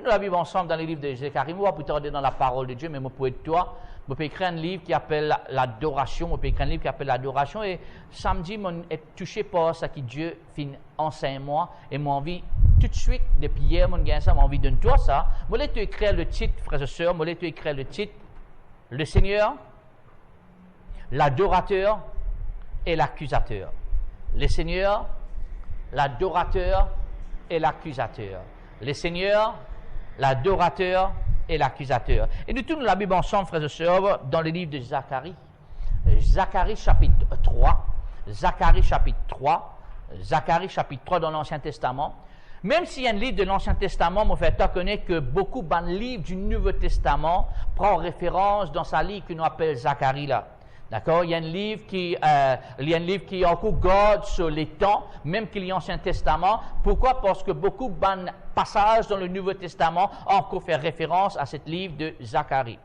Nous la Bible ensemble dans les livres de Zacharie. Moi, plus tard dans la parole de Dieu, mais moi, pour être toi, je peux écrire un livre qui appelle l'adoration. Je peux écrire un livre qui appelle l'adoration. Et samedi, je suis touché par ça que Dieu finit enseigne moi. Et j'ai envie, tout de suite, depuis hier, j'ai envie de toi ça. Je voulais écrire le titre, frères et sœurs. Je voulais écrire le titre, le Seigneur, l'adorateur et l'accusateur. Le Seigneur, l'adorateur et l'accusateur. Le Seigneur, l'adorateur et l'accusateur. Et nous tournons la Bible ensemble, frères et sœurs, dans le livre de Zacharie. Zacharie chapitre 3. Zacharie chapitre 3. Zacharie chapitre 3 dans l'Ancien Testament. Même s'il y a un livre de l'Ancien Testament, mon frère, tu connais que beaucoup de livres du Nouveau Testament prend référence dans sa livre que nous appelle Zacharie là. D'accord? Il y a un livre qui encore garde sur les temps, même qu'il y a l'Ancien Testament. Pourquoi? Parce que beaucoup de passages dans le Nouveau Testament ont encore fait référence à ce livre de Zacharie.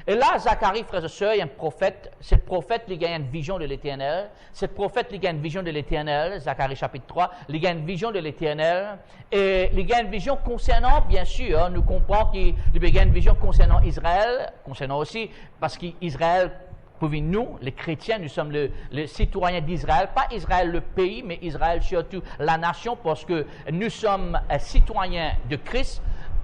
Et là, Zacharie, frères et sœurs, il y a un prophète. Ce prophète, il a une vision de l'Éternel. Ce prophète, il a une vision de l'Éternel. Zacharie chapitre 3, il a une vision de l'Éternel. Et il a une vision concernant, bien sûr, nous comprenons qu'il a une vision concernant Israël, concernant aussi, parce qu'Israël, pour nous, les chrétiens, nous sommes les citoyens d'Israël, pas Israël le pays, mais Israël surtout la nation, parce que nous sommes citoyens de Christ,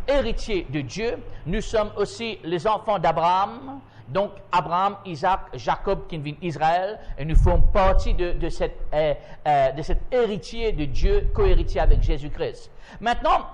héritiers de Dieu. Nous sommes aussi les enfants d'Abraham, donc Abraham, Isaac, Jacob qui vient d'Israël, et nous faisons partie de cet héritier de Dieu, co-héritier avec Jésus-Christ. Maintenant,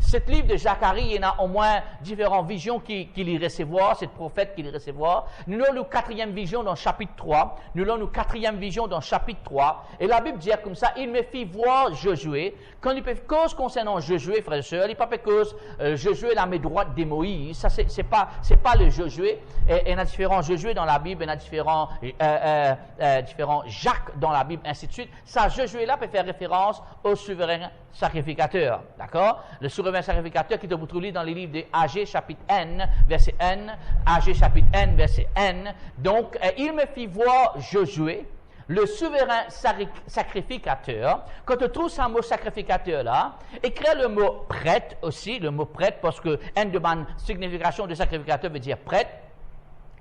cet livre de Zacharie, il y en a au moins différentes visions qu'il y recevoir, c'est le prophète qu'il y recevoir. Nous avons la quatrième vision dans le chapitre 3. Nous avons la quatrième vision dans le chapitre 3. Et la Bible dit comme ça, il me fit voir Josué. Quand il peut cause concernant Josué, frères et sœurs, il ne peut pas cause Josué la main droite de Moïse. Ça, c'est pas le Josué. Et il y a différents Josué dans la Bible, il y a différents Jacques dans la Bible, ainsi de suite. Ça, Josué-là peut faire référence au souverain sacrificateur. D'accord? Le souverain sacrificateur qui te vous trouver dans les livres de Agé chapitre N, verset N, Agé chapitre N, verset N. Donc, il me fit voir Josué, le souverain sacrificateur. Quand tu trouves ce mot sacrificateur là, écris le mot prêtre aussi, le mot prêtre, parce que une de ma signification de sacrificateur veut dire prêtre.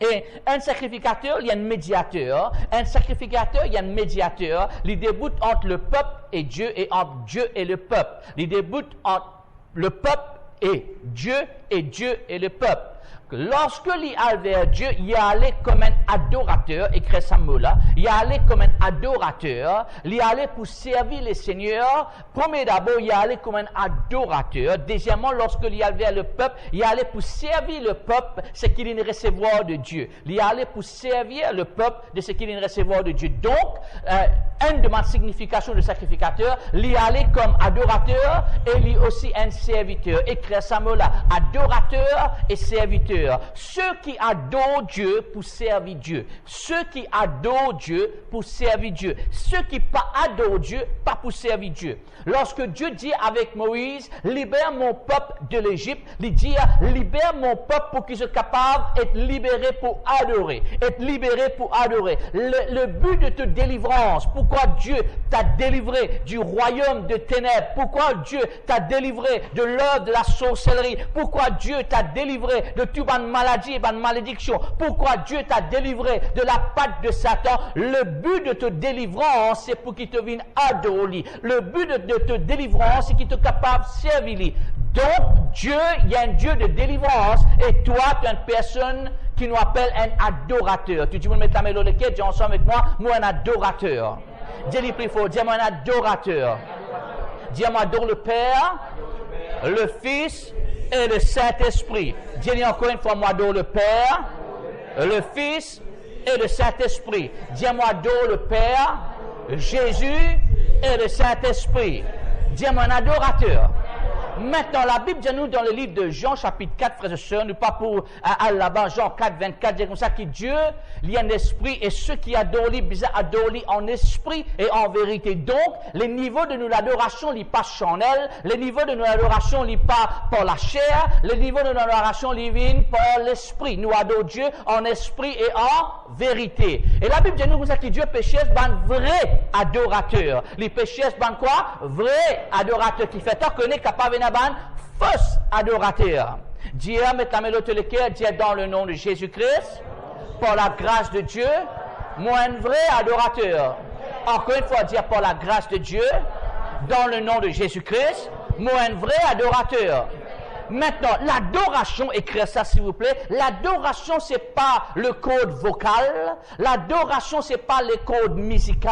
Et un sacrificateur, il y a un médiateur. Un sacrificateur, il y a un médiateur. Il débute entre le peuple et Dieu et entre Dieu et le peuple. Il débute entre le peuple et Dieu et le peuple. Lorsque il allait vers Dieu, il allait comme un adorateur, écrit ce mot-là, il allait comme un adorateur, il allait pour servir le Seigneur. Premier d'abord, il allait comme un adorateur. Deuxièmement, lorsqu'il allait vers le peuple, il allait pour servir le peuple ce qu'il allait recevoir de Dieu. Il allait pour servir le peuple de ce qu'il allait recevoir de Dieu. Donc, une de ma significations de sacrificateur, il allait comme adorateur et il aussi un serviteur. Écrit ce mot-là, adorateur et serviteur. Ceux qui adorent Dieu pour servir Dieu. Ceux qui adorent Dieu pour servir Dieu. Ceux qui pas adorent Dieu, pas pour servir Dieu. Lorsque Dieu dit avec Moïse, libère mon peuple de l'Égypte, il dit, libère mon peuple pour qu'il soit capable d'être libéré pour adorer. Être libéré pour adorer. Le but de ta délivrance, pourquoi Dieu t'a délivré du royaume de ténèbres, pourquoi Dieu t'a délivré de l'œuvre de la sorcellerie, pourquoi Dieu t'a délivré de toute maladie et malédiction, pourquoi Dieu t'a délivré de la patte de Satan. Le but de ta délivrance, c'est pour qu'il te vienne adorer. Le but de ta délivrance, c'est qu'il te capable de servir. Donc, Dieu, il y a un Dieu de délivrance, et toi, tu es une personne qui nous appelle un adorateur. Tu dis, me mettre la main dans le quai, dis ensemble avec moi un adorateur. Dis-le plus fort, dis-moi un adorateur. Dis-moi, adore le Père, le Fils et le Saint-Esprit. Dis-le encore une fois, moi, adore le Père, le Fils et le Saint-Esprit. Dis-moi, adore le Père, Jésus et le Saint-Esprit. Dis-moi un adorateur. Maintenant, la Bible dit nous dans le livre de Jean, chapitre 4, frères et sœurs, nous pas pour aller là-bas, Jean 4, 24, dit comme ça que Dieu, il y a un esprit, et ceux qui adorent lui, adorent lui en esprit et en vérité. Donc, les niveaux de nous l'adoration, il pas charnel, les niveaux de nous l'adoration, il pas par la chair, les niveaux de nous l'adoration, il vient par l'esprit. Nous adorons Dieu en esprit et en vérité. Et la Bible dit nous comme ça que Dieu péchait, un vrai adorateur. Les péchés, quoi? Vrai adorateur qui fait tant qu'on est capable de ban fausse adorateur. Dieu met l'autre le cœur, Dieu dans le nom de Jésus-Christ, par la grâce de Dieu, moi un vrai adorateur. Encore une fois, dire par la grâce de Dieu, dans le nom de Jésus-Christ, moi un vrai adorateur. Maintenant, l'adoration, écrire ça s'il vous plaît, l'adoration c'est pas le code vocal, l'adoration c'est pas les codes musicaux,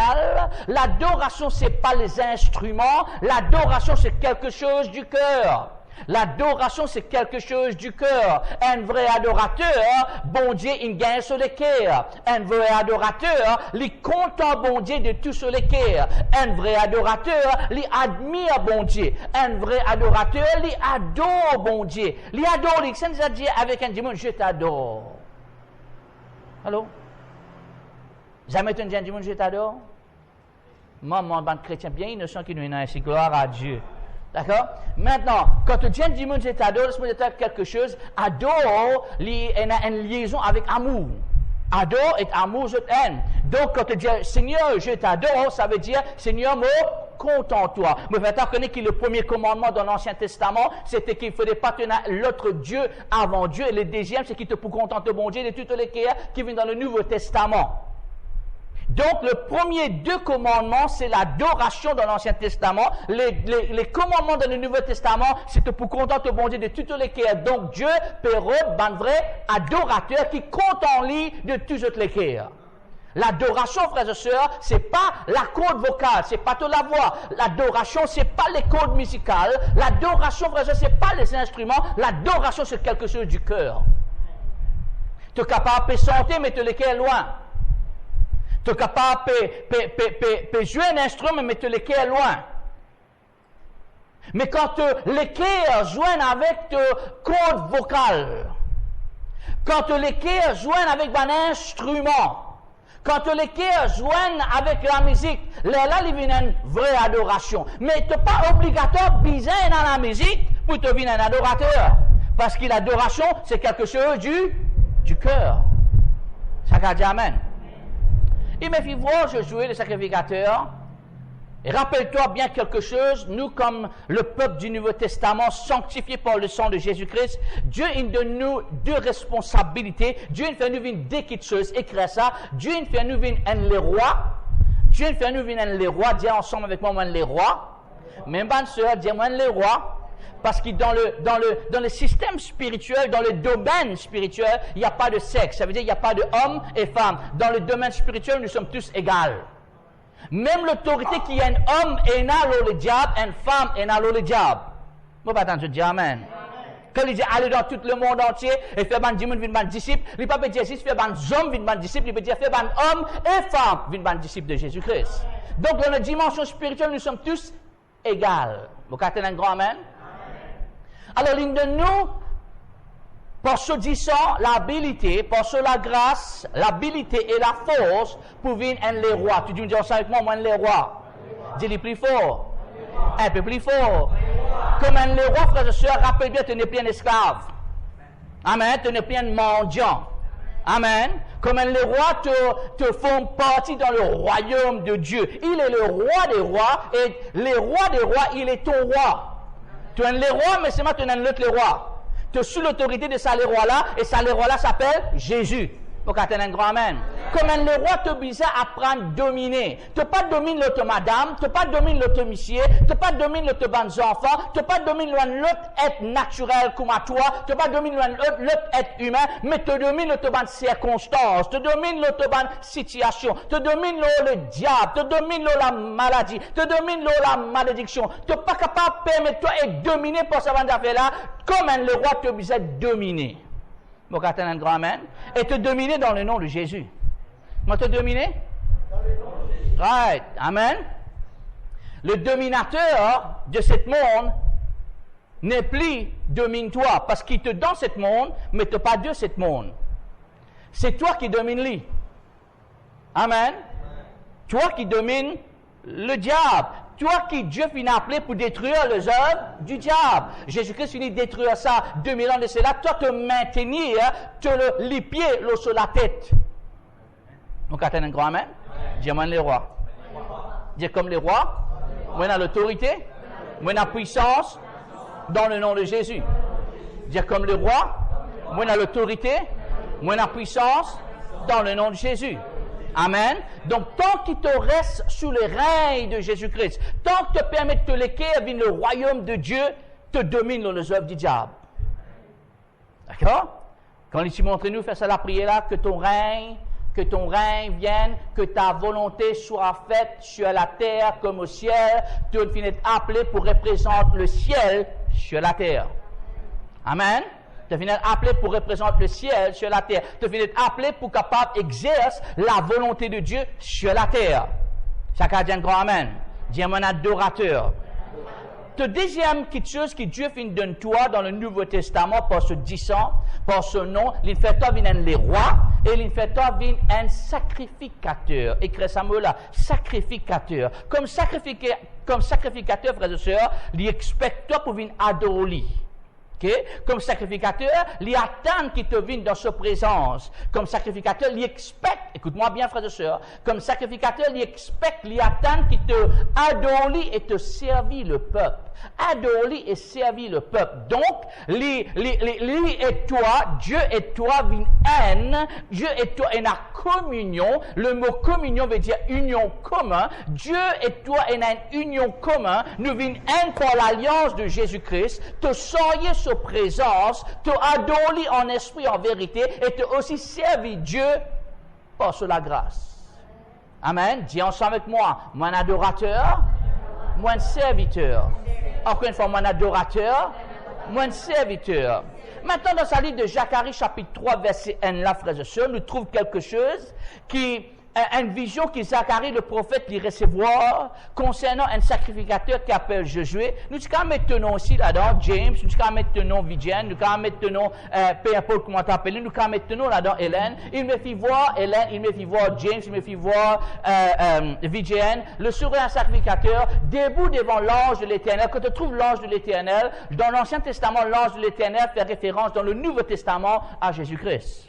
l'adoration c'est pas les instruments, l'adoration c'est quelque chose du cœur. L'adoration, c'est quelque chose du cœur. Un vrai adorateur, bon Dieu, il gagne sur le cœur. Un vrai adorateur, il content bon Dieu de tout sur le cœur. Un vrai adorateur, il admire bon Dieu. Un vrai adorateur, il adore bon Dieu. Il adore, il s'en dit avec un dimanche, je t'adore. Allô? Jamais tu dis un dimanche, je t'adore? Moi, mon bande chrétien bien innocent qui nous dit gloire à Dieu. D'accord? Maintenant, quand tu dis un dimanche, je t'adore, c'est quelque chose. Adore, il y a une liaison avec amour. Adore et amour, je t'aime. Donc, quand tu dis Seigneur, je t'adore, ça veut dire Seigneur, moi, contente-toi. Mais vous connaissez que le premier commandement dans l'Ancien Testament, c'était qu'il ne fallait pas tenir l'autre Dieu avant Dieu. Et le deuxième, c'est qu'il te pour contenter bon Dieu de toutes les cœurs qui viennent dans le Nouveau Testament. Donc, le premier deux commandements, c'est l'adoration dans l'Ancien Testament. Les commandements dans le Nouveau Testament, c'est pour contenter bon Dieu de toutes les cœurs. Donc, Dieu, Pérode, un vrai adorateur qui compte en lui de toutes les cœurs. L'adoration, frères et sœurs, c'est pas la corde vocale, c'est pas toute la voix. L'adoration, c'est pas les cordes musicales. L'adoration, frères et sœurs, c'est pas les instruments. L'adoration, c'est quelque chose du cœur. Tu es capable de chanter, mais tu les cœurs loin. Tu es capable de jouer un instrument, mais tu les cœurs loin. Mais quand les cœurs joignent avec tes cordes vocales, quand les cœurs joignent avec un instrument, quand les cœurs joignent avec la musique, là, il y a une vraie adoration. Mais tu n'es pas obligatoire de biser dans la musique pour devenir un adorateur. Parce que l'adoration, c'est quelque chose du cœur. Ça qu'a dit Amen. Il me fait voir, je jouais le sacrificateur. Et rappelle-toi bien quelque chose, nous comme le peuple du Nouveau Testament, sanctifié par le sang de Jésus-Christ, Dieu il donne nous deux responsabilités. Dieu il fait nous venir deux petites choses, écrire ça. Dieu il fait nous venir les rois. Dieu il fait nous venir les rois. Dis ensemble avec moi, les rois. Même bonne sœur, dis-moi les rois. Parce que dans le système spirituel, dans le domaine spirituel, il n'y a pas de sexe. Ça veut dire qu'il n'y a pas d'hommes et femmes. Dans le domaine spirituel, nous sommes tous égaux. Même l'autorité qui est un homme est là le diable, une femme est là le diable. Vous ne pouvez pas entendre dire Amen. Quand il dit aller dans tout le monde entier et faire ban disciples, il ne peut pas dire juste faire ban hommes, ban disciples, il peut dire faire ban hommes et femmes, ban disciples de Jésus-Christ. Donc dans la dimension spirituelle, nous sommes tous égaux. Vous pouvez entendre un grand Amen. Alors, l'une de nous, par ce disant l'habilité, par ce la grâce, l'habilité et la force pour venir un les rois. Tu dis ça avec moi, les rois. Dis-le plus fort. Un peu plus fort. Comme un les rois, frères et sœurs, rappelle bien, tu n'es plus un esclave. Amen. Tu n'es plus un mendiant. Amen. Comme un les rois te font partie dans le royaume de Dieu. Il est le roi des rois et le roi des rois, il est ton roi. Tu es les rois, mais c'est moi tu es un autre les rois. Tu es sous l'autorité de ça les rois là, et ça les rois là s'appelle Jésus. Donc, tu un grand Amen. Comme un le roi te oblige à apprendre à dominer. Tu pas dominer l'autre madame, tu pas dominer l'autre monsieur, tu pas dominer l'autre bonnes enfants, tu pas dominer l'autre être naturel comme à toi, tu pas dominer l'autre être humain, mais tu domines l'autre bonne circonstance, tu domines l'autre bonne situation, tu domines le diable, tu domines la maladie, tu domines la malédiction. Tu n'es pas capable de permettre toi et dominer pour ce genre d'affaires là, comme un le roi te oblige à dominer. Bon, quand un grand Amen. Et te dominer dans le nom de Jésus. Moi, te dominer? Dans le nom de Jésus. Right. Amen. Le dominateur de ce monde n'est plus domine-toi parce qu'il te donne ce monde, mais tu n'es pas de ce monde. C'est toi qui domines lui. Amen. Toi qui domines le diable. Toi qui Dieu finit appelé pour détruire les œuvres du diable. Jésus-Christ finit détruire ça 2000 ans de cela. Toi te maintenir, les pieds sur la tête. Donc, attends un grand Amen. Dis-moi les rois. Dis comme les rois. Moi, on a l'autorité. Moi, on a puissance. dans le nom de Jésus. Dire comme le roi, moi dans l'autorité, moi dans la puissance, dans le nom de Jésus. Amen. Donc, tant qu'il te reste sous le règne de Jésus-Christ, tant que te permet de te léquer, le royaume de Dieu te domine dans les œuvres du diable. D'accord? Quand il montre-nous, fais ça la prière là, que ton règne vienne, que ta volonté soit faite sur la terre comme au ciel. Tu es appelé pour représenter le ciel sur la terre. Amen. Tu es appelé pour représenter le ciel sur la terre. Tu es appelé pour capable d'exercer la volonté de Dieu sur la terre. Chacun dit un grand amen. Dis un adorateur. La deuxième chose que Dieu donne toi dans le Nouveau Testament par ce disant, par ce nom, il fait toi venir les rois et il fait toi venir un sacrificateur. Écris ça mot là, sacrificateur. Comme sacrificateur, frères et sœurs, il expecte toi pour venir adorer. Okay? Comme sacrificateur, il attend qu'il te vienne dans sa présence. Comme sacrificateur, il expecte, écoute-moi bien frères et sœurs, comme sacrificateur, il expecte, il attend qu'il te adore et te servir le peuple. Adorer et servir le peuple. Donc, lui et toi, Dieu et toi, vin haine, Dieu et toi, en a communion. Le mot communion veut dire union commun. Dieu et toi, en a une union commun. Nous vin haine par l'alliance de Jésus-Christ. Te soyez sa présence, te adorer en esprit, en vérité, et te aussi servir Dieu par la grâce. Amen. Dis ensemble avec moi, mon adorateur, mon serviteur. Encore une fois, mon adorateur, mon serviteur. Maintenant, dans sa livre de Zacharie, chapitre 3, verset 1, là, frères et sœurs, nous trouvons quelque chose qui, une vision que Zacharie, le prophète, lui recevoir concernant un sacrificateur qui appelle Josué. Nous quand même mettre nom aussi là-dedans, James, nous quand même mettre nom Vivienne, nous quand même mettre nom, peu importe comment t'appeler, nous quand même mettre nom là-dedans Hélène. Il me fit voir Hélène, il me fit voir James, il me fit voir Vivienne, le souverain sacrificateur, debout devant l'ange de l'Éternel. Quand tu trouves l'ange de l'Éternel, dans l'Ancien Testament, l'ange de l'Éternel fait référence dans le Nouveau Testament à Jésus-Christ.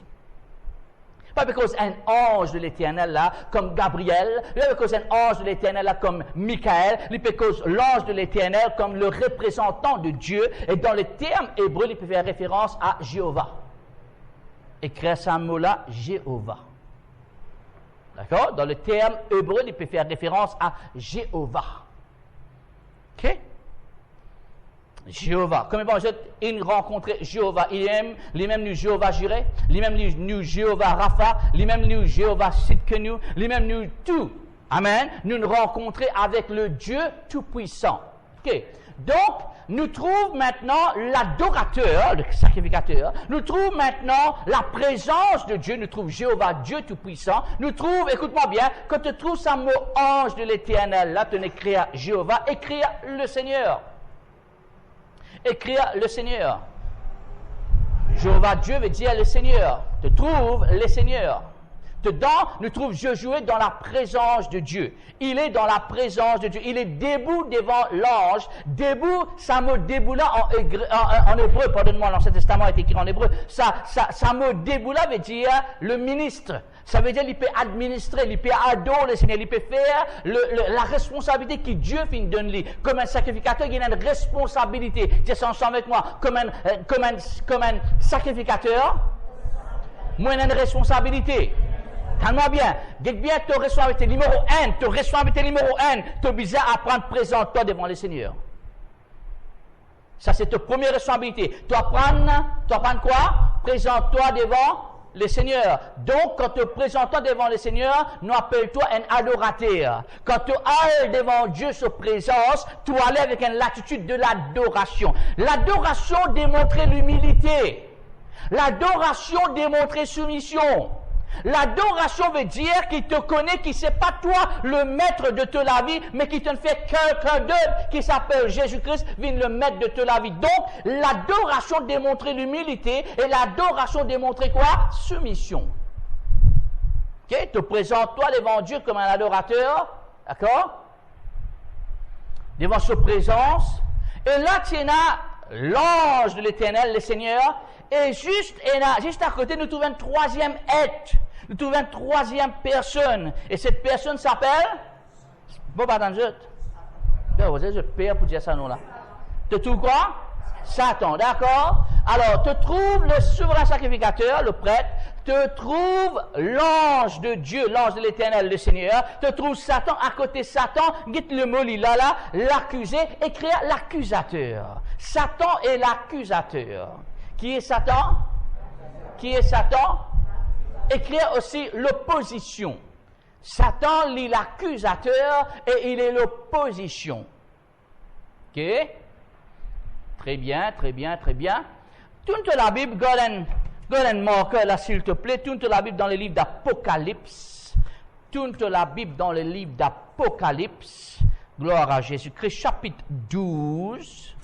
Pas parce qu'un ange de l'Éternel là, comme Gabriel, pas parce qu'un ange de l'Éternel là, comme Michael, pas parce que l'ange de l'Éternel comme le représentant de Dieu, et dans le terme hébreu, il peut faire référence à Jéhovah. Écrire ce mot-là, Jéhovah. D'accord? Dans le terme hébreu, il peut faire référence à Jéhovah. Ok? Jéhovah. Comme il rencontrait Jéhovah, il même nous Jéhovah Jireh, il même nous Jéhovah Rapha, il même nous Jéhovah Sidkenu, il même nous tout. Amen. Nous nous rencontrer avec le Dieu Tout-Puissant. Ok. Donc, nous trouvons maintenant l'adorateur, le sacrificateur, nous trouvons maintenant la présence de Dieu, nous trouvons Jéhovah, Dieu Tout-Puissant, nous trouvons, écoute-moi bien, quand tu trouves ça mot ange de l'Éternel, là, tu n'écris Jéhovah, écris le Seigneur. Écrire le Seigneur. Jéhovah Dieu veut dire le Seigneur. Tu trouves le Seigneur. Dedans, nous trouvons Josué dans la présence de Dieu. Il est dans la présence de Dieu. Il est debout devant l'ange. Debout, ça mot debout là en hébreu, pardonne-moi, l'Ancien Testament est écrit en hébreu. Ça mot debout là veut dire le ministre. Ça veut dire qu'il peut administrer, il peut adorer le Seigneur, il peut faire la responsabilité que Dieu donne lui. Comme un sacrificateur, il a une responsabilité. Dis ça ensemble avec moi. Comme un sacrificateur, moi, il a une responsabilité. Calme-moi bien. Get bien ton responsabilité numéro 1. Ton responsabilité numéro 1, tu es obligé à prendre présente-toi devant le Seigneur. Ça, c'est ta première responsabilité. Tu dois prendre quoi? Présente-toi devant le Seigneur. Donc, quand tu te présentes devant le Seigneur, nous appelle-toi un adorateur. Quand tu ailles devant Dieu sa présence, tu allais avec une attitude de l'adoration. L'adoration démontrait l'humilité. L'adoration démontrait soumission. L'adoration veut dire qu'il te connaît, qu'il ne sait pas toi le maître de toute la vie, mais qu'il te fait quelqu'un d'autre qui s'appelle Jésus-Christ, vient le maître de toute la vie. Donc, l'adoration démontrait l'humilité et l'adoration démontrait quoi? Soumission. Ok? Te présente-toi devant Dieu comme un adorateur, d'accord? Devant sa présence. Et là, tu as l'ange de l'Éternel, le Seigneur. Et juste à côté, nous trouvons un troisième être. Nous trouvons une troisième personne. Et cette personne s'appelle... Bon, attends, je perds pour dire ça, non, là. Tu trouves quoi? Satan, d'accord? Alors, te trouve le souverain sacrificateur, le prêtre, te trouve l'ange de Dieu, l'ange de l'Éternel, le Seigneur, te trouve Satan, à côté de Satan, guette le mot là, l'accusé, écrit l'accusateur. Satan est l'accusateur. Qui est Satan? Qui est Satan? Écrire aussi l'opposition. Satan lit l'accusateur et il est l'opposition. Ok? Très bien, très bien, très bien. Tourne la Bible, go and marker là s'il te plaît. Tourne la Bible dans le livre d'Apocalypse. Tourne la Bible dans le livre d'Apocalypse. Gloire à Jésus-Christ, chapitre 12.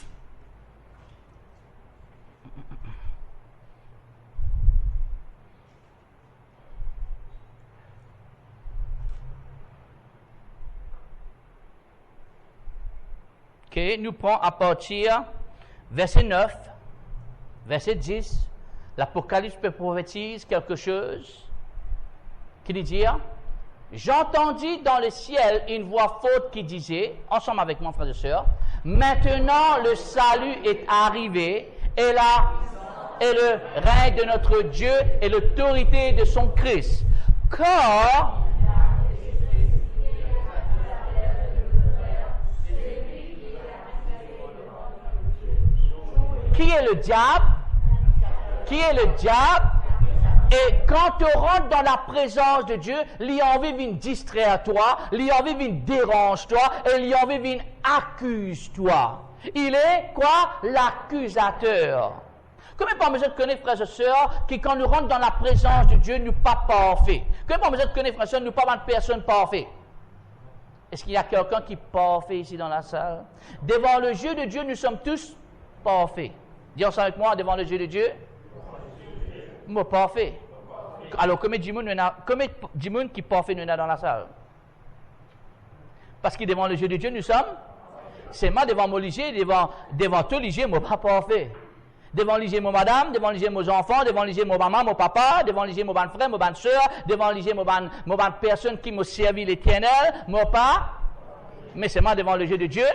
Ok, nous prenons à partir verset 9, verset 10. L'Apocalypse prophétise quelque chose qui dit « J'entendis dans le ciel une voix forte qui disait, ensemble avec mon frère et sœur, maintenant le salut est arrivé et le règne de notre Dieu et l'autorité de son Christ. Car qui est le diable? Qui est le diable? Et quand tu rentres dans la présence de Dieu, il y a envie de distraire toi, il y a envie de déranger toi, et il y a envie de accuse toi. Il est quoi? L'accusateur. Combien parmi vous connaissez, frères et sœurs, qui quand nous rentrons dans la présence de Dieu, nous pas parfaits? Combien parmi vous connaissez, frères et sœurs, nous pas de personnes parfaites? Est-ce qu'il y a quelqu'un qui est parfait ici dans la salle? Devant le jeu de Dieu, nous sommes tous parfaits. Dis ensemble avec moi, devant le jeu de Dieu. Moi, parfait. Alors, combien de monde qui est parfait nous dans la salle? Parce que devant le jeu de Dieu, nous sommes. C'est moi devant mon lycée, devant tout lycée, moi pas parfait. Devant lycée, mon madame, devant lycée, mes enfants, devant lycée, mon maman, mon papa, devant lycée, mon frère, mon soeur, devant lycée, mon personne qui m'a servi l'Éternel, moi pas. Mais c'est moi devant le jeu de Dieu.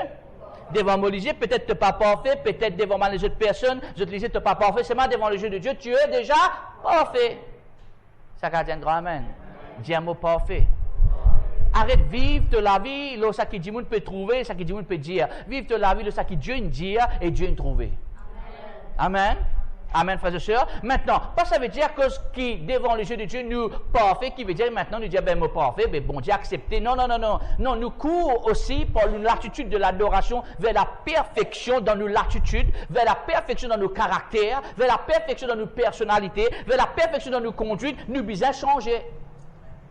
Devant mon lycée, peut-être tu n'es pas parfait, peut-être devant les autres personnes, les autres lycées, tu n'es pas parfait. C'est moi devant le jeu de Dieu, tu es déjà parfait. Ça va dire un grand amen. Dis un mot parfait. Arrête de vivre de la vie, là, ça qui dit, monde peut trouver, ça qui dit, monde peut dire. Vive de la vie, là, ça qui Dieu dit et Dieu trouver. Amen. Amen, frères et sœurs. Maintenant, pas ça veut dire que ce qui, devant le jeu de Dieu, nous parfait, qui veut dire maintenant, nous dire, ben, moi parfait, ben, bon Dieu, accepté. Non, non, non, non. Non, nous courons aussi par l'attitude de l'adoration vers la perfection dans nos latitudes, vers la perfection dans nos caractères, vers la perfection dans nos personnalités, vers la perfection dans nos conduites. Nous besoin changer.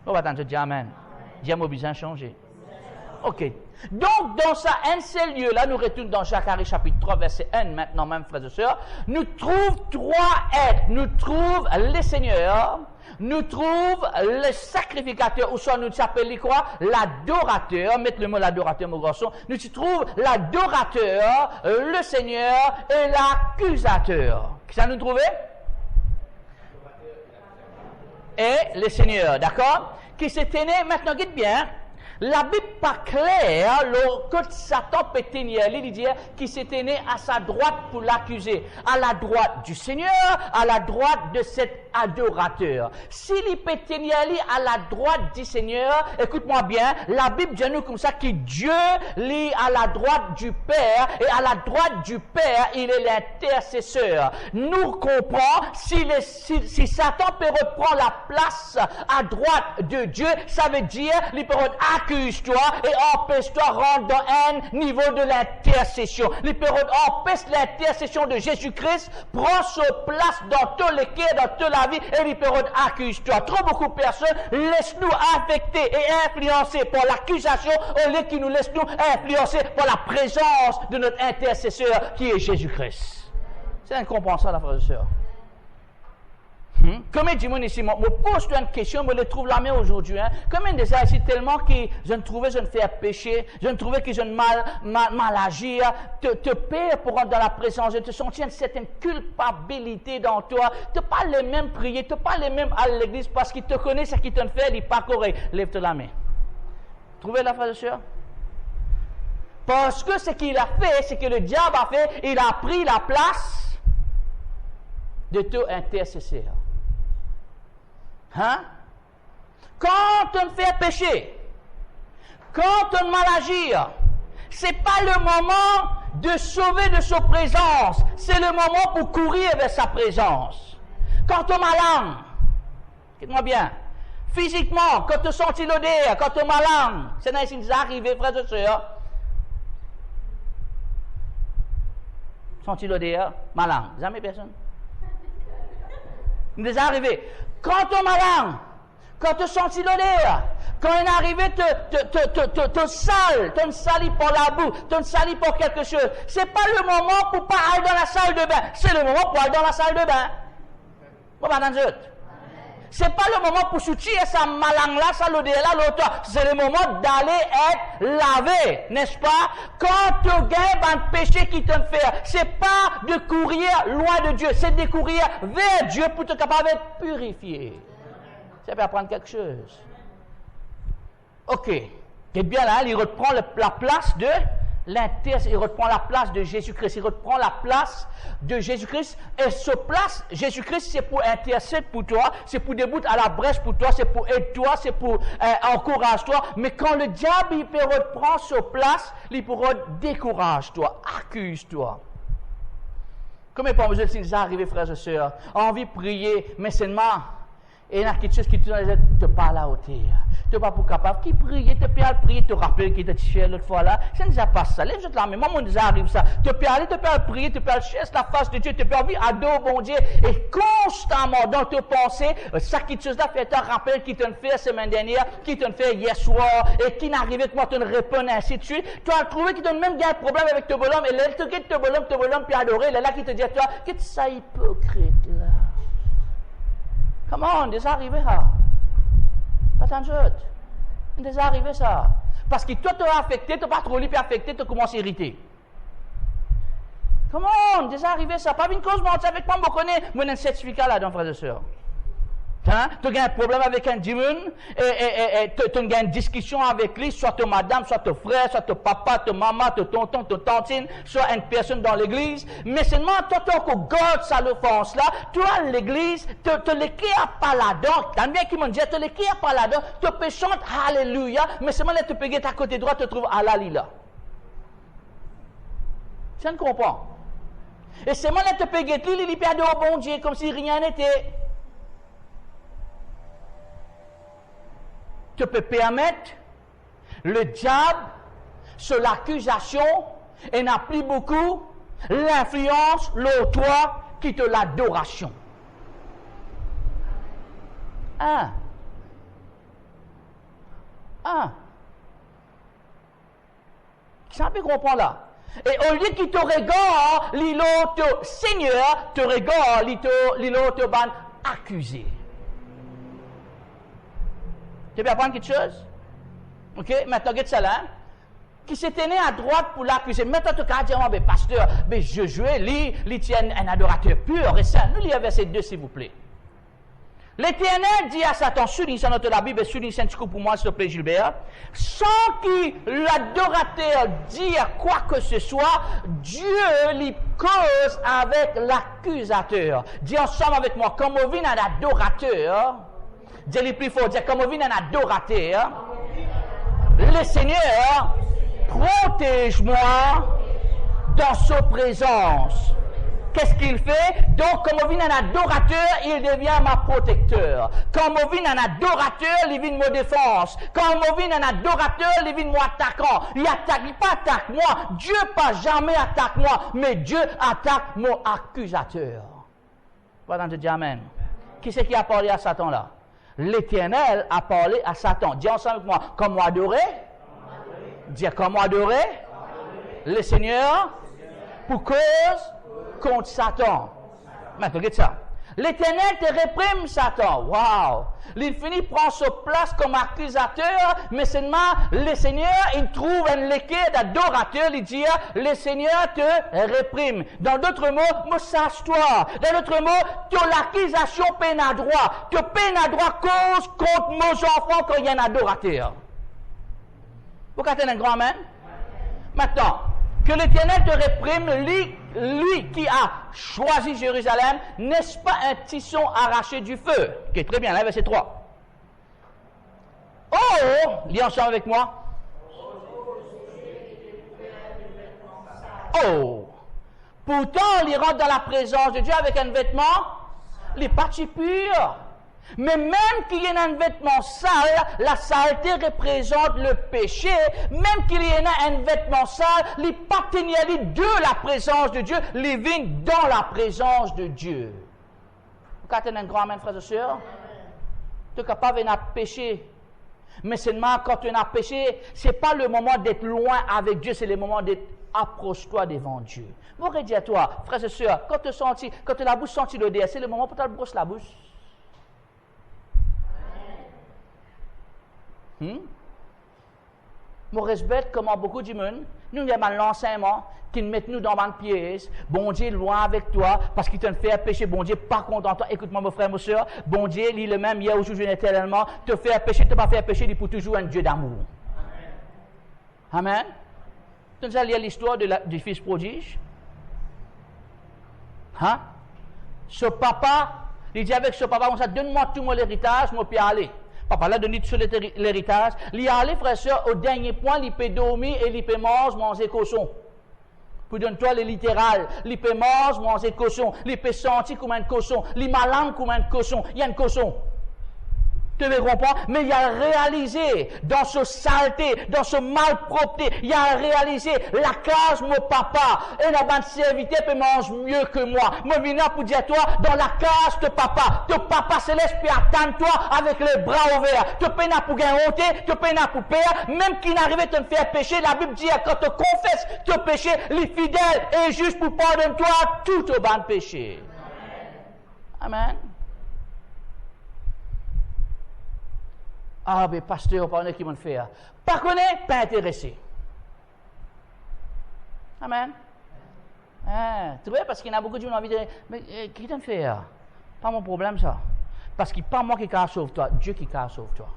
On va t'entendre dire Amen. Dis, moi besoin changer. OK. Donc, dans ça, un seul lieu, là, nous retournons dans Zacharie chapitre 3, verset 1, maintenant même, frères et sœurs, nous trouvons trois êtres. Nous trouvons les seigneurs, nous trouvons le sacrificateur, ou soit nous s'appelle quoi? L'adorateur. Mettez le mot l'adorateur, mon garçon. Nous trouvons l'adorateur, le seigneur et l'accusateur. Qui ça nous trouvait? Et le seigneur, d'accord? Qui s'était né, maintenant, dites bien, la Bible pas claire, que Satan peut tenir, il dit qu'il s'était né à sa droite pour l'accuser, à la droite du Seigneur, à la droite de cet adorateur. S'il peut tenir à la droite du Seigneur, écoute-moi bien, la Bible dit nous comme ça que Dieu lit à la droite du Père, et à la droite du Père, il est l'intercesseur. Nous comprenons, si Satan peut reprendre la place à droite de Dieu, ça veut dire, il peut accuse-toi et empêche-toi de rentrer dans un niveau de l'intercession. Les périodes empêchent l'intercession de Jésus-Christ, prend sa place dans tous les cœurs, dans toute la vie, et les périodes accuse-toi. Trop beaucoup de personnes laissent-nous affecter et influencer par l'accusation, au lieu qu'ils nous laissent nous influencer par la présence de notre intercesseur qui est Jésus-Christ. C'est incompréhensible, la frère et sœur. Combien de gens ici, me pose une question, me le trouve la main aujourd'hui. Combien de gens ici tellement que je ne trouvais je ne fais péché, je ne trouvais que je ne mal agir, te père pour rentrer dans la présence, je te sentis une certaine culpabilité dans toi. Tu n'as pas les mêmes prier, tu n'as pas les mêmes à l'église parce qu'ils te connaissent ce qu'ils te fait, ils pas correct. Lève-toi la main. Trouvez la frère et sœur? Parce que ce qu'il a fait, c'est que le diable a fait, il a pris la place de ton intercesseur. Hein? Quand on fait pécher, quand on mal agir, c'est pas le moment de sauver de sa présence, c'est le moment pour courir vers sa présence. Quand on malade, écoute-moi bien, physiquement, quand tu sens l'odeur, quand tu malade, c'est dans les arrivé, frères et sœurs, senti l'odeur, malade, jamais personne. Il est arrivé. Quand tu malade, quand tu sens l'odeur, quand il est arrivé, te sali pour la boue, te sali pour quelque chose. C'est pas le moment pour pas aller dans la salle de bain. C'est le moment pour aller dans la salle de bain. Bon, pas dans le c'est pas le moment pour soutenir sa malang là, sa l'odeur là, l'autre. C'est le moment d'aller être lavé, n'est-ce pas? Quand tu gagnes un péché qui te fait, c'est pas de courir loin de Dieu, c'est de courir vers Dieu pour te capable d'être purifié. Ça peut apprendre quelque chose. Ok. Et bien là, il reprend la place de il reprend la place de Jésus-Christ. Il reprend la place de Jésus-Christ. Et ce place, Jésus-Christ, c'est pour intercéder pour toi, c'est pour débouter à la brèche pour toi, c'est pour aider toi, c'est pour encourager toi. Mais quand le diable, il peut reprendre sa place, il pourra décourager toi, accuse toi. Comme il pas besoin de s'ils arrivent, frères et sœurs, envie de prier, mais seulement, et il y a quelque chose qui te parle à hauteur. Tu n'es pas pour capable. Qui prie, tu peux aller prier, te rappeler qui t'a fait l'autre fois là. Ça ne pas ça. Lève-toi là, mais moi, on déjà arrive ça. Tu peux aller prier, tu peux aller chercher la face de Dieu, tu peux aller adorer bon Dieu. Et constamment dans tes pensées, ça qui te fait te rappeler qui t'a fait la semaine dernière, qui t'a fait hier soir, et qui n'arrivait que moi, tu ne réponds ainsi de suite. Tu as trouvé qu'il t'a même un problème avec ton bonhomme, et là, tu quittes ton bonhomme, puis adorer, là, qui te dit à toi, qu'est-ce que ça hypocrite là? Comment on est déjà arrivé là? Pas tant de choses. Il est déjà arrivé ça. Parce que toi, tu as affecté, tu n'as pas trop lu, puis affecté, tu commences à irriter. Comment on est déjà arrivé ça? Pas une cause, mais on avec moi, je connais, moi, j'ai un certificat là-dedans, frères et sœurs. Hein? Tu as un problème avec un démon, et tu as une discussion avec lui, soit ton madame, soit ton frère, soit ton papa, ton maman, ton tonton, ton tantine, soit une personne dans l'église. Mais seulement, toi, tu as garde ça l'offense là, toi, l'église, tu l'écris pas là-dedans. T'as bien qui m'ont dit, tu l'écris pas là-dedans, tu peux chanter Alléluia, mais seulement là, tu peux être à côté droit, tu trouves Alalila. Tu ne comprends? Et seulement là, tu peux être lui, il perd au bon Dieu, comme si rien n'était. Tu peux permettre le diable sur l'accusation et n'a plus beaucoup l'influence, le toi qui te l'adoration. Ça peut comprendre là. Et au lieu qu'il te regarde, l'autre Seigneur te regarde, l'autre ban accusé. Tu peux apprendre quelque chose? Ok? Maintenant, regarde ça là. Qui s'était né à droite pour l'accuser. Maintenant, tu as dit, oh, mais pasteur, mais je jouais, il tient un adorateur pur et saint. Nous lisons verset 2, s'il vous plaît. L'Éternel dit à Satan, souligne ça dans la Bible, souligne ça un petit coup pour moi, s'il te plaît, Gilbert. Sans que l'adorateur dise quoi que ce soit, Dieu lui cause avec l'accusateur. Dis ensemble avec moi, comme on vient un adorateur, dis le plus fort, dis comme on vient un adorateur, le Seigneur, protège-moi dans sa présence. Qu'est-ce qu'il fait? Donc, comme on vient un adorateur, il devient ma protecteur. Comme on vient un adorateur, il vient ma défense. Comme on vient un adorateur, il vient mon attaquant. Il pas attaque moi. Dieu pas jamais attaque moi, mais Dieu attaque mon accusateur. Voilà, je dis Amen. Qui c'est qui a parlé à Satan là? L'Éternel a parlé à Satan. Dis ensemble avec moi, comment adorer? Dis comment adorer? Le Seigneur pour cause contre Satan. Maintenant, regarde ça. L'Éternel te réprime Satan. Wow! Il finit prendre sa place comme accusateur, mais seulement le Seigneur, il trouve un équerre d'adorateur, il dit, le Seigneur te réprime. Dans d'autres mots, sache-toi. Dans d'autres mots, tu as l'accusation peine à droit. Tu peine à droit cause contre nos enfants quand il y a un adorateur. Vous comprenez un grand amen? Maintenant, que l'Éternel te réprime, lui qui a choisi Jérusalem, n'est-ce pas un tisson arraché du feu? Ok, très bien, là, verset 3. Oh, lis ensemble avec moi. Oh, pourtant, il rentre dans la présence de Dieu avec un vêtement, les parties pures. Mais même qu'il y ait un vêtement sale, la saleté représente le péché. Même qu'il y ait un vêtement sale, les partenaires de la présence de Dieu, les vignes dans la présence de Dieu. Vous avez un grand amen, frères et sœurs? Tu es capable de pécher. Mais seulement quand tu as péché, ce n'est pas le moment d'être loin avec Dieu, c'est le moment d'être approche-toi devant Dieu. Vous aurez dit à toi, frères et sœurs, quand tu as la bouche sentie l'odeur, c'est le moment pour te brosser la bouche. Mon respect, comment beaucoup de monde, nous avons l'enseignement qui nous met nous dans une pièce, bon Dieu loin avec toi, parce qu'il te fait pécher, bon Dieu pas content de toi. Écoute-moi, mon frère, mon soeur, bon Dieu, il est le même hier, aujourd'hui, éternellement, te fait pécher, te pas faire pécher, il est pour toujours un Dieu d'amour. Amen. Tu as lu l'histoire du fils prodige? Hein? Ce papa, il dit avec ce papa, on dit, donne-moi tout mon héritage, moi, puis aller. Papa l'a donné tout l'héritage. Il est allé, frère et sœur, au dernier point, il peut dormir et il peut manger cochon. Pour donner-toi le littéral. Il peut manger cochon. Il peut sentir comme un cochon. Il malin comme un cochon. Il y a un cochon. Tu me comprends? Mais il a réalisé, dans ce saleté, dans ce malpropreté, il a réalisé, la case, mon papa, et la bande serviteur peut manger mieux que moi. Moi, je viens pour dire à toi, dans la case de ton papa céleste peut attendre toi avec les bras ouverts. Tu peux pas pour gagner honte, tu peux pas pour perdre, même qu'il n'arrive à te faire pécher, la Bible dit, quand tu confesses ton péché, les fidèles et juste pour pardonner toi tout au ban péché. Amen. Ah, mais pasteur, pas qui m'en fait. Pas connaître, pas intéressé. Amen. Tu vois, parce qu'il y a beaucoup de gens qui ont envie de dire, mais qui t'en fait? Pas mon problème, ça. Parce qu'il n'y a pas moi qui peut sauver toi, Dieu qui peut sauver toi.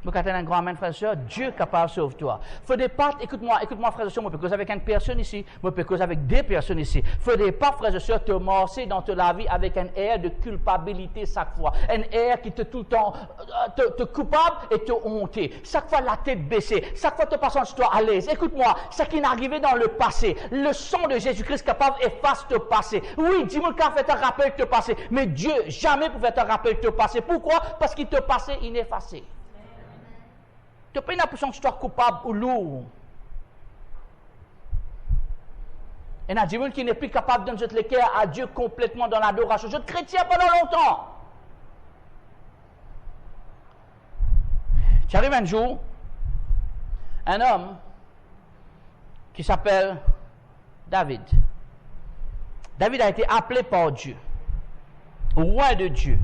Vous avez un grand amen, frère et sœur, Dieu est capable de sauver toi. Faudrait pas, écoute-moi, frère et sœur, moi, je peux causer avec une personne ici, moi, je peux causer avec des personnes ici. Faudrait pas, frère et sœur, te morcer dans ta vie avec un air de culpabilité chaque fois. Un air qui te tout le temps, te coupable et te honté. Chaque fois, la tête baissée. Chaque fois, tu passes sur toi à l'aise. Écoute-moi, ce qui est arrivé dans le passé, le sang de Jésus-Christ capable d'effacer le passé. Oui, dis-moi qu'il a fait un rappel de te passé, mais Dieu jamais pouvait te rappeler de te passé. Pourquoi? Parce qu'il te passé ineffacé. Tu n'as pas une impression que tu es coupable ou lourd. Et il y a des gens qui n'est plus capable de donner le cœur à Dieu complètement dans l'adoration. Je suis chrétien pendant longtemps. Tu arrives un jour, un homme qui s'appelle David. David a été appelé par Dieu, roi de Dieu.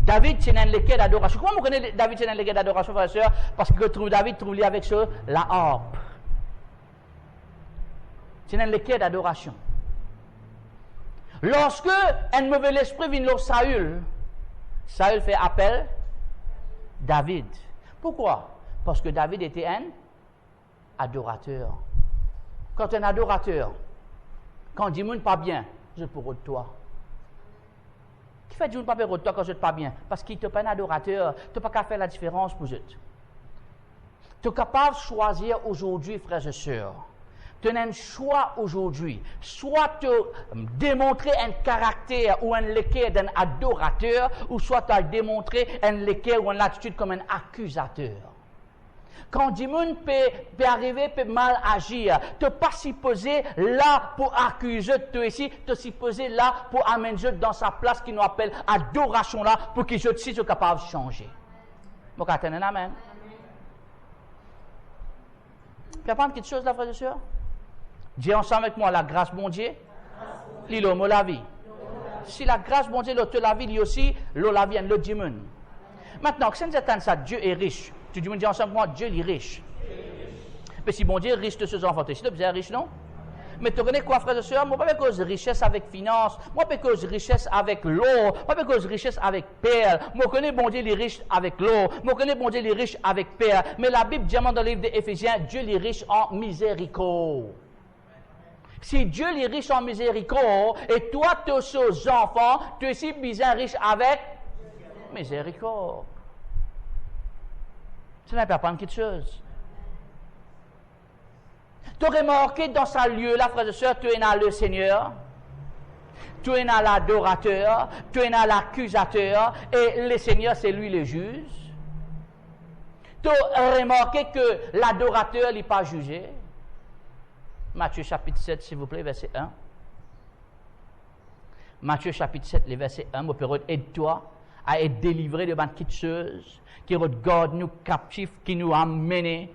David tient un léquet d'adoration. Comment vous connaissez David tient un léquet d'adoration, frère et sœur? Parce que David trouve lui avec la harpe. C'est un léquet d'adoration. Lorsque un mauvais esprit vient sur Saül fait appel David. Pourquoi? Parce que David était un adorateur. Quand un adorateur, quand dit « pas bien », je pourrais de toi. Qui fait du pas de toi quand je ne pas bien? Parce qu'il n'est pas un adorateur, tu n'as pas qu'à faire la différence pour eux. Tu es capable de choisir aujourd'hui, frères et sœurs. Tu as un choix aujourd'hui. Soit te démontrer un caractère ou un léquer d'un adorateur, ou soit tu as démontré un léquer ou une attitude comme un accusateur. Quand Dimoun peut arriver, peut mal agir, tu n'es pas supposé là pour accuser toi ici, tu es supposé là pour amener Dieu dans sa place qui nous appelle adoration là, pour que Dieu soit capable de changer. Vous comprenez, amen. Tu peux apprendre quelque chose là, frère et sœur? Dis ensemble avec moi, la grâce bon Dieu, l'île mot la vie. Si la grâce bon Dieu, l'autre la vie, lui aussi, l'autre la vie, l'autre Dimoun. Maintenant, si nous attendons ça, Dieu est riche. Tu dis ensemble avec moi, Dieu est riche. Mais si bon Dieu est riche de ses enfants, tu es riche, non? Mais tu connais quoi, frères et sœurs? Moi, pas cause de richesse avec finance. Moi, pas cause de richesse avec l'or. Moi, pas cause de richesse avec perle. Moi, je connais bon Dieu les riches avec l'or. Moi, je connais bon Dieu les riches avec perle. Mais la Bible dit dans le livre d'Éphésiens, Dieu les riche en miséricorde. Si Dieu les riche en miséricorde, et toi, tu es aux enfants, tu es aussi bien riche avec miséricorde. Ça n'a pas apprendre quelque chose. Tu aurais remarqué dans ce lieu-là, frères et sœurs, tu es dans le Seigneur, tu es dans l'adorateur, tu es dans l'accusateur, et le Seigneur, c'est lui le juge. Tu as remarqué que l'adorateur n'est pas jugé. Matthieu chapitre 7, s'il vous plaît, verset 1. Matthieu chapitre 7, le verset 1, mon Père, aide-toi à être délivré de bandes quitteuses, qui regardent nous captifs, qui nous amènent,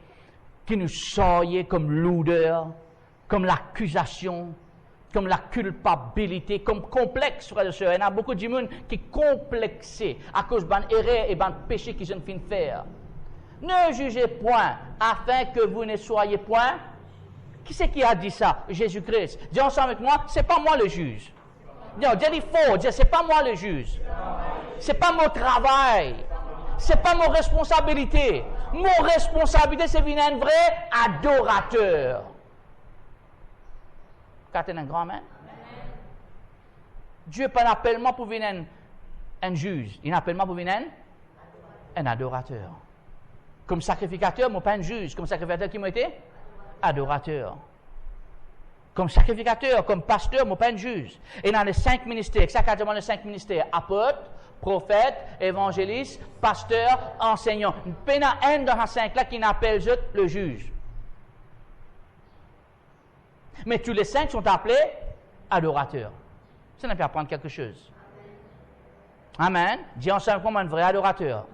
qui nous soyez comme l'odeur, comme l'accusation, comme la culpabilité, comme complexe, frères et sœurs. Il y a beaucoup de monde qui est complexé à cause de erreurs et de péchés qu'ils ont fait faire. Ne jugez point, afin que vous ne soyez point. Qui c'est qui a dit ça? Jésus-Christ. Dis ensemble avec moi, c'est pas moi le juge. Non, dis faux, dis c'est pas moi le juge. C'est pas mon travail. C'est pas mon responsabilité. Mon responsabilité, c'est venir un vrai adorateur. Quand tu es un grand main. Dieu pas appelle moi pour venir un juge. Il appelle moi pour venir un adorateur. Comme sacrificateur, moi pas un juge. Comme sacrificateur, qui m'a été? Adorateur. Comme sacrificateur, comme pasteur, moi pas un juge. Et dans les 5 ministères, exactement les 5 ministères, apôtre, prophète, évangéliste, pasteur, enseignant. Il y en a un dans les 5 là qui n'appelle le juge. Mais tous les 5 sont appelés adorateurs. Ça n'a pas apprendre quelque chose. Amen. Dis ensemble comme un vrai adorateur.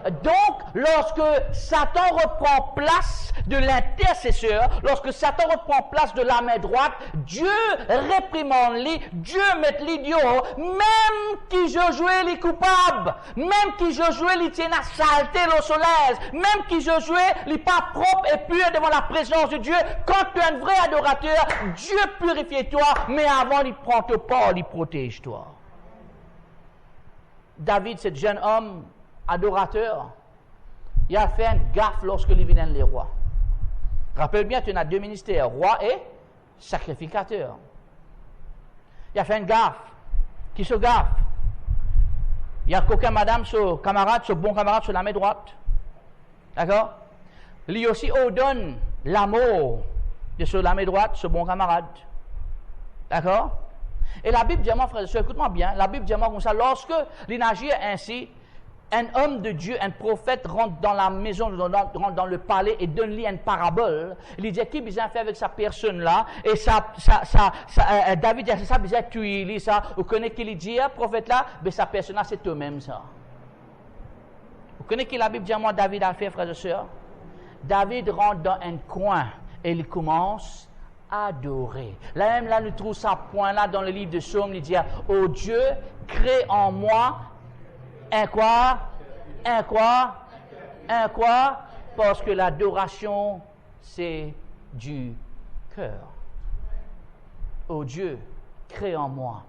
Donc, lorsque Satan reprend place de l'intercesseur, lorsque Satan reprend place de la main droite, Dieu réprimande lui, Dieu met l'idiot, même qui Josué les coupables, même qui Josué les tient à saleté au soleil, même qui Josué les pas propre et pur devant la présence de Dieu. Quand tu es un vrai adorateur, Dieu purifie toi, mais avant il prend ton pas, il protège toi. David, ce jeune homme adorateur, il a fait un gaffe lorsque il venait les rois. Rappelle bien, tu as 2 ministères, roi et sacrificateur. Il a fait un gaffe. Qui se gaffe? Il y a coquin madame, ce camarade, ce bon camarade sur la main droite. D'accord? Lui aussi ordonne l'amour de sur la main droite, ce bon camarade. D'accord? Et la Bible dit, mon frère, écoute-moi bien, la Bible dit comme ça, lorsque il agit ainsi, un homme de Dieu, un prophète rentre dans la maison, rentre dans le palais et donne-lui une parabole. Il dit, qui besoin faire avec sa personne-là? Et David dit, ça besoin tuer, ça. Vous connaissez qui il dit, prophète là? Mais sa personne-là, c'est toi-même, ça. Vous connaissez qui la Bible dit à moi, David a fait, frères et sœurs? David rentre dans un coin et il commence à adorer. Là même, là, nous trouvons ça point là dans le livre de Psaume, il dit, oh Dieu, crée en moi un quoi? Un quoi? Un quoi? Parce que l'adoration, c'est du cœur. Oh Dieu, crée en moi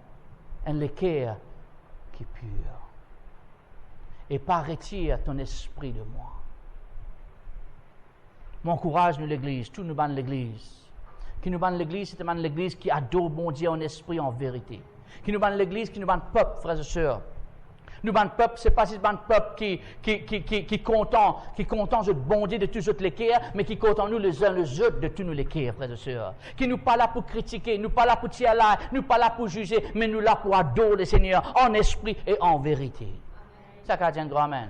un cœur qui est pur. Et pas retire ton esprit de moi. M'encourage nous l'église, tout nous banne l'église. Qui nous banne l'église, c'est l'église qui adore bon Dieu en esprit, en vérité. Qui nous banne l'église, qui nous banne peuple, frères et sœurs. Nous, ban peuple, c'est pas si ban peuple qui content de bon Dieu de tous autres les cœurs, mais qui content nous les uns les autres de tous nous les cœurs, frères et sœurs. Qui nous pas là pour critiquer, nous pas là pour tirer là, nous pas là pour juger, mais nous là pour adorer le Seigneur en esprit et en vérité. Ça qu'a dit un grand amen.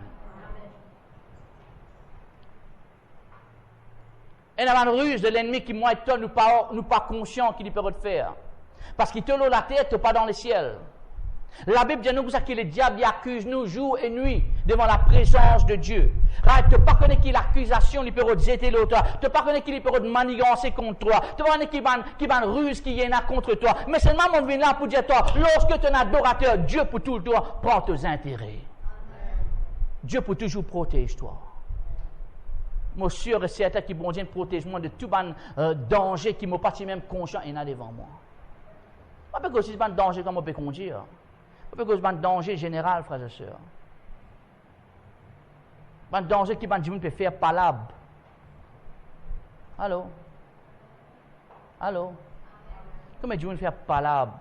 Et la ruse de l'ennemi qui, moi et toi, nous pas conscients qu'il peut le faire. Parce qu'il te loue la tête, pas dans le ciel. La Bible dit nous que le diable il accuse nous jour et nuit devant la présence de Dieu. Tu ne pas connaître qui l'accusation, il peut jeter l'autre. Tu ne pas connaître qui peut manigancer contre toi. Tu ne pas connaître qui va ruse qui y en a contre toi. Mais seulement on vient là pour dire toi, lorsque tu es un adorateur, Dieu pour tout le temps prend tes intérêts. Dieu pour toujours protéger toi. Moi, sûr et certain que bon Dieu protège moi de tout danger qui m'a pas même conscient et là devant moi. Pas parce que c'est un danger comme on peut conduire. Pas parce que c'est un danger général, frères et sœurs. Un danger qui peut faire palabre. Allô? Allô? Comment Dieu peut faire palabre?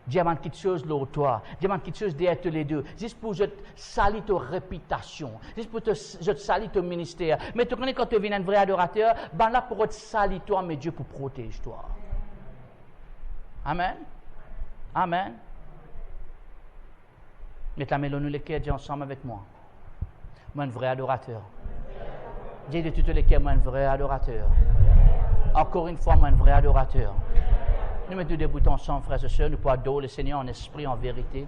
Dieu a quelque chose là toi. Dieu a quelque chose derrière tous les deux. Juste pour te salir ta réputation. Juste pour te salir ton ministère. Mais tu connais quand tu viens un vrai adorateur, ben là pour te salir toi, mais Dieu pour protéger toi. Amen. Amen. Mettez-nous les cœurs, Dieu ensemble avec moi. Moi, un vrai adorateur. Dis de toutes les cœurs, moi, un vrai adorateur. Encore une fois, moi, un vrai adorateur. Nous mettons des boutons ensemble, frères et sœurs, nous pouvons adorer le Seigneur en esprit, en vérité.